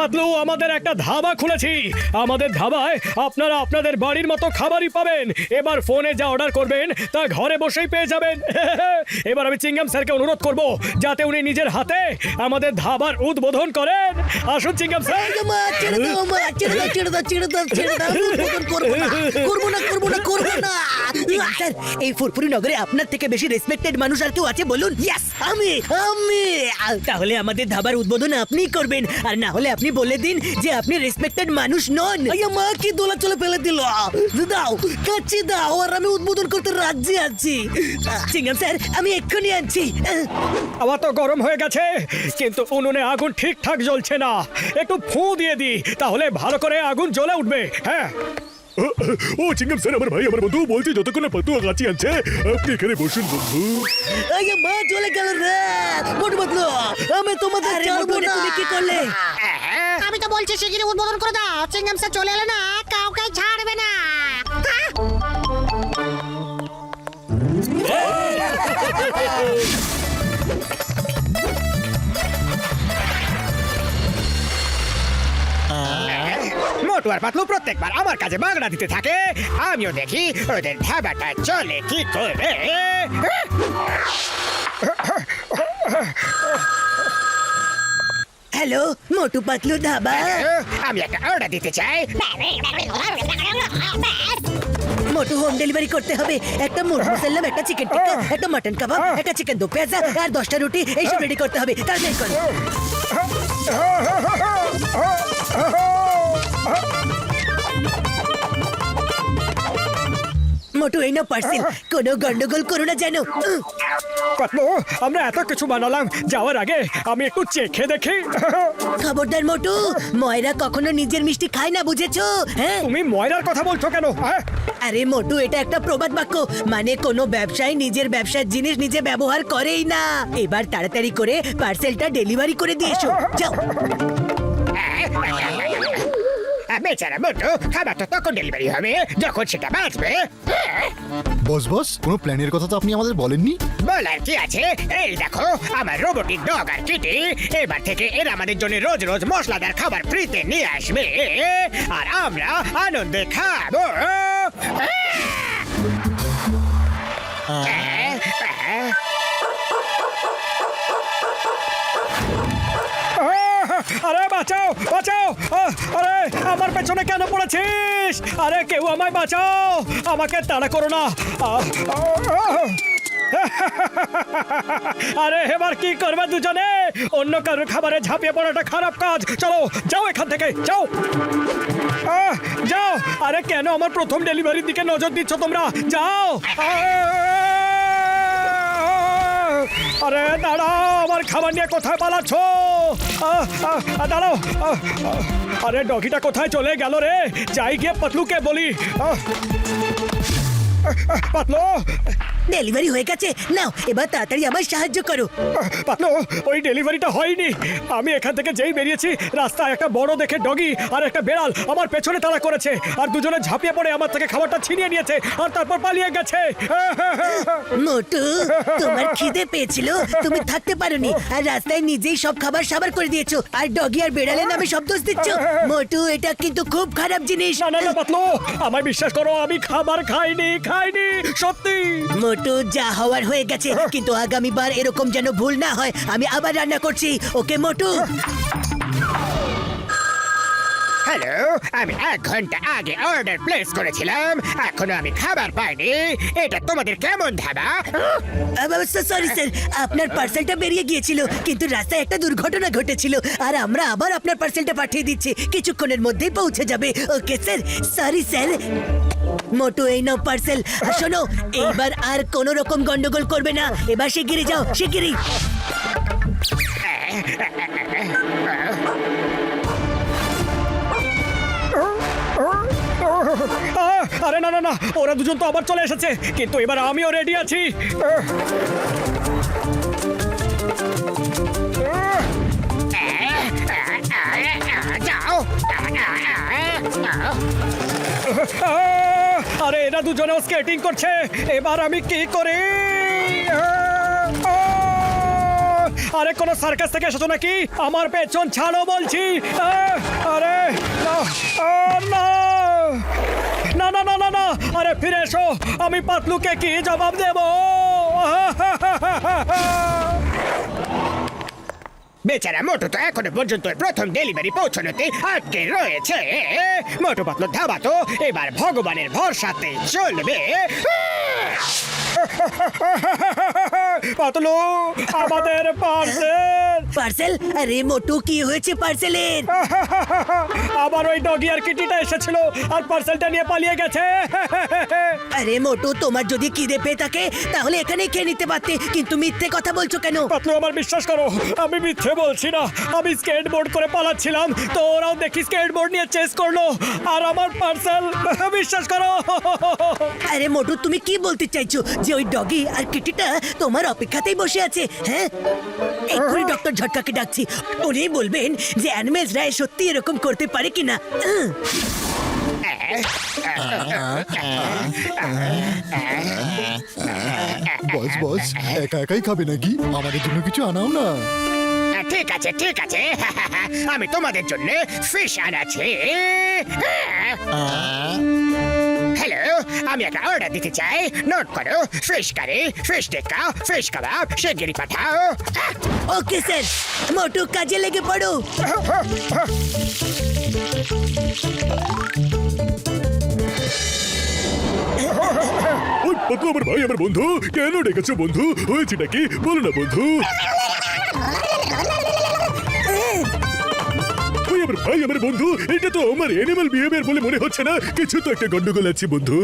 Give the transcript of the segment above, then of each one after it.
পাতলু, আমাদের একটা ধাবা খুলেছি। আমাদের ধাবায় আপনারা আপনাদের বাড়ির মতো খাবারই পাবেন। এবার ফোনে যা অর্ডার করবেন তা ঘরে বসেই পেয়ে যাবেন। এবার আমি চিংগাম স্যারকে অনুরোধ করব যাতে উনি নিজের হাতে আমাদের ধাবার উদ্বোধন করেন। আসুন চিংগাম স্যার। স্যার, এই ফুরফুরি নগরে আপনার থেকে বেশি রেসপেক্টেড মানুষ আর কেউ আছে বলুন? ইয়েস, আমি। তাহলে আমাদের ধাবার উদ্বোধন আপনি করবেন, আর না হলে আপনি বলে দিন যে আপনি রেসপেক্টেড মানুষ নন। মা কি দোলা চলে ফেলে দিল। দাও কাচ্চি দাও, আর আমি উদ্বোধন করতে রাজি আছি। চিংগাম স্যার, আমি এক্ষুনি আনছি। আমার তো গরম হয়ে গেছে, কিন্তু উনুনে আগুন ঠিকঠাক জ্বলছে না। একটু ফু দিয়ে দি, তাহলে ভালো করে আগুন জ্বলে উঠবে। হ্যাঁ। ও চিংগাম স্যার, আমার ভাই, আমার বন্ধু বলছে যতক্ষণ না পাতলু কাছে আছে আপনি এখানে বসুন বন্ধু। মা চলে গেল রে। মোটু পাতলু, আমি তোমাদের ছাড়বো না। তুমি কি করলে? আমি তো বলছি শিগগিরই উদ্বোধন করে দাও। চিংগাম স্যার চলে এলে না কাউকে ছাড়বে না। মোটু আর পাতলু প্রত্যেকবার আমার কাছে বাগড়া দিতে থাকে। আমিও দেখি ওদের ধাবাটা চলে কি করে। হ্যালো, মোটু পাতলু ধাবা। আমি একটা অর্ডার দিতে চাই। মোটু, হোম ডেলিভারি করতে হবে। একটা মুরগি সাল্লাম, একটা চিকেন টিক্কা, একটা মাটন কাবাব, একটা চিকেন দো পেঁয়াজা আর 10টা রুটি, এইসব রেডি করতে হবে। তাড়াতাড়ি করো। মোটু, এই না পার্সেল। কোনো গন্ডগোল করো না যেন। পাতলু, আমরা এত কিছু বানালাম, যাওয়ার আগে আমি একটু চেখে দেখি। খবরদার মোটু, ময়রা কখনো নিজের মিষ্টি খায় না, বুঝেছো? হ্যাঁ। তুমি ময়রার কথা বলছো কেন? আরে মোটু, এটা একটা প্রবাদ বাক্য। মানে কোনো ব্যবসায়ী নিজের ব্যবসার জিনিস নিজে ব্যবহার করেই না। এবার তাড়াতাড়ি করে পার্সেলটা ডেলিভারি করে দিয়ে এসো। যাও। বেচারা মোটু, খাবারটা তখন ডেলিভারি হবে যখন সেটা বাঁচবে। বস বস, কোনো প্ল্যানের কথা তো আপনি আমাদের বলেননি। বলার কি আছে? এই দেখো আমার রোবটিক ডগ আর কিটি। এবার থেকে এরা আমাদের জন্য রোজ রোজ মশলাদার খাবার ফ্রিতে নিয়ে আসবে, আর আমরা আনন্দে খাবো। আরে বাঁচাও, বাঁচাও! আরে আমার পেছনে কেন পড়েছিস? আরে কেউ আমায় বাঁচাও, আমাকে তাড়া করো না। আরে এবার কি করবে দুজনে? অন্য কারোর খাবারে ঝাঁপিয়ে পড়াটা খারাপ কাজ। চলো যাও এখান থেকে, যাও যাও। আরে কেন আমার প্রথম ডেলিভারির দিকে নজর দিচ্ছ তোমরা? যাও। আরে দাঁড়াও, আমার খাবার নিয়ে কোথায় পালাচ্ছ? দাঁড়াও। আরে ডগিটা কোথায় চলে গেল রে? যাই গিয়ে পাতলুকে বলি। পাতলু, ডেলিভারি হয়ে গেছে। নাও, এবার তাড়াতাড়ি আমায় সাহায্য করো। পাতলু, ওই ডেলিভারিটা হয়নি। আমি এখান থেকে যেই বেরিয়েছি, রাস্তায় একটা বড় দেখে ডগি আর একটা বেড়াল আমার পেছনে তাড়া করেছে, আর দুজনে ঝাঁপিয়ে পড়ে আমার থেকে খাবারটা ছিনিয়ে নিয়েছে আর তারপর পালিয়ে গেছে। মোটু, তোমার খিদে পেয়েছিল, তুমি থাকতে পারোনি, আর রাস্তায় নিজেই সব খাবার সাবার করে দিয়েছো, আর ডগি আর বেড়ালের নামে সব দোষ দিচ্ছ। মোটু, এটা কিন্তু খুব খারাপ জিনিস। না না না পাতলু, আমায় বিশ্বাস করো, আমি খাবার খাইনি, সত্যি। মোটু, যা হওয়ার হয়ে গেছে, কিন্তু আগামীবার এরকম যেন ভুল না হয়। আমি আবার রান্না করছি। ওকে মোটু? হ্যালো, আমি 1 ঘন্টা আগে অর্ডার প্লেস করেছিলাম, এখনো আমি খাবার পাইনি। এটা তোমাদের কেমন ধাবা? সরি স্যার, আপনার পার্সেলটা বেরিয়ে গিয়েছিল, কিন্তু রাস্তায় একটা দুর্ঘটনা ঘটেছিল, আর আমরা আবার আপনার পার্সেলটা পাঠিয়ে দিচ্ছি। কিছুক্ষণের মধ্যেই পৌঁছে যাবে। Okay sir, sorry sir. Motu, এই নাও পার্সেল। শোনো, এইবার আর কোনো রকম গন্ডগোল করবে না। এবার শিগগিরই যাও, শিগগিরই। আরে না না না, ওরা দুজন তো আবার চলে এসেছে, কিন্তু এবার আমিও রেডি আছি। যাও। আরে এরা দুজনেও স্কেটিং করছে, এবার আমি কি করি? আরে কোন সার্কাস থেকে এসেছো নাকি? আমার পেছন ছাড়ো বলছি। আরে না, না না না না না না, আরে ফিরে এসো। আমি পাতলুকে কি জবাব দেব? বেচারা মোটু তো এখনো পর্যন্ত প্রথম ডেলিভারি পৌঁছানোতে আটকে রয়েছে। মোটু পাতলুর ধাবা তো এবার ভগবানের ভরসাতে চলবে। পাতলু, আমাদের পার্সেল। পার্সেল? আরে মোটু, কি হয়েছে পার্সেলের? আবার ওই ডগি আর কিটিটা এসেছিল আর পার্সেলটা নিয়ে পালিয়ে গেছে। আরে মোটু, তোমার যদি খিদে পেয়ে থাকে তাহলে এখানে খেয়ে নিতে পারতে, কিন্তু মিথ্যে কথা বলছো কেন? পাতলু, আমার বিশ্বাস করো, আমি মিথ্যে বলছি না। আমি স্কেটবোর্ড করে পালাচ্ছিলাম, তো ওরাও দেখি স্কেটবোর্ড নিয়ে চেস করলো আর আমার পার্সেল। বিশ্বাস করো। আরে মোটু, তুমি কি বলতে চাইছো যে ওই ডগি আর কিটিটা তোমার অপেক্ষাতেই বসে আছে? হ্যাঁ, এক্ষুনি ডক্টর ঝটকাকে ডাকছি। উনি বলবেন যে অ্যানিমেলসরা সত্যি এরকম করতে পারে কিনা। বস বস, একা একাই খাবে নাকি? আমাদের জন্য কিছু আনাও না। ঠিক আছে ঠিক আছে, আমি তোমাদের জন্য ফিশ আনাচ্ছি। হ্যালো, আমি একটা অর্ডার দিতে চাই, নোট করো। ফিশ কারি, ফিশ টিক্কা, ফিশ কাবাব, শিগগিরই পাঠাও। ওকে স্যার, মোটু কাজে লেগে পড়ো। ওই পাতলু আমার ভাই, আমার বন্ধু। কেন ডেকেছো বন্ধু? হয়েছেটা কি বলো না বন্ধু? ওই আমার ভাই, আমার বন্ধু। এটা তো আমার অ্যানিমাল বিহেভিয়ার বলে মনে হচ্ছে না। কিছু তো একটা গন্ডগোল আছে বন্ধু।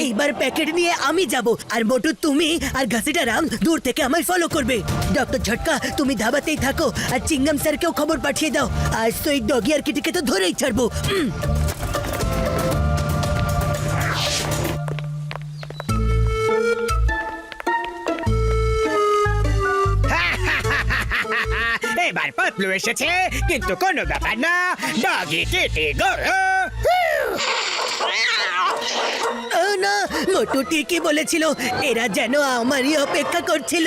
এইবার প্যাকেট নিয়ে আমি যাব, আর মোটু তুমি আর ঘাসিটা রাম দূর থেকে আমায় ফলো করবে। ডক্টর ঝটকা, তুমি ধাবাতেই থাকো আর চিংগাম স্যারকেও খবর পাঠিয়ে দাও। আজ তো এই ডগি আর কিটিকে তো ধরেই ছাড়বো। এবার পাতলু এসেছে, কিন্তু কোনো ব্যাপার না। ডগি কিটি গো। না, মোটু ঠিকই বলেছিল, এরা যেন আমারই অপেক্ষা করছিল।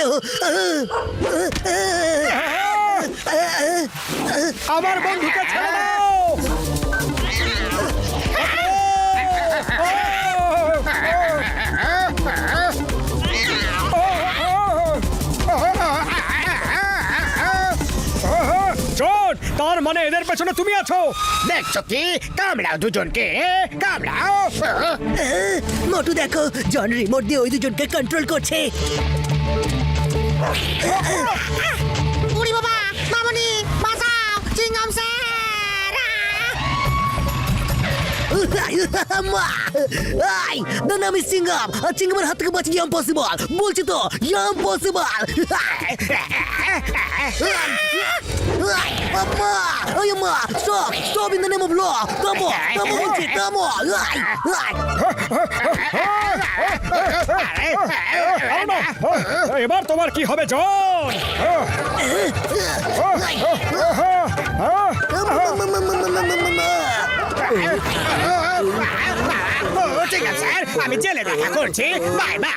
আমার বন্ধুকে ছেড়ে দাও। চোট, তার মানে এদের পেছনে তুমি আছো। দেখছো কি? কামড়াও দুজনকে, কামড়াও। মোটু দেখো, জন রিমোট দিয়ে ওই দুজনকে কন্ট্রোল করছে। উড়ি বাবা, মামনি বাঁচাও, চিংগাম স্যার। না না, আমি সিঙ্গাম, আর চিংগামের হাত থেকে বাঁচিয়ে ইম্পসিবল বলছি তো, ইম্পসিবল। আম্মা, ওই আম্মা, stop, stop in the name of law. Come on, come on, come on. এবার তোমার কি হবে জন? ঠিক আছে স্যার, আমি জেলে দেখা করছি। Bye bye.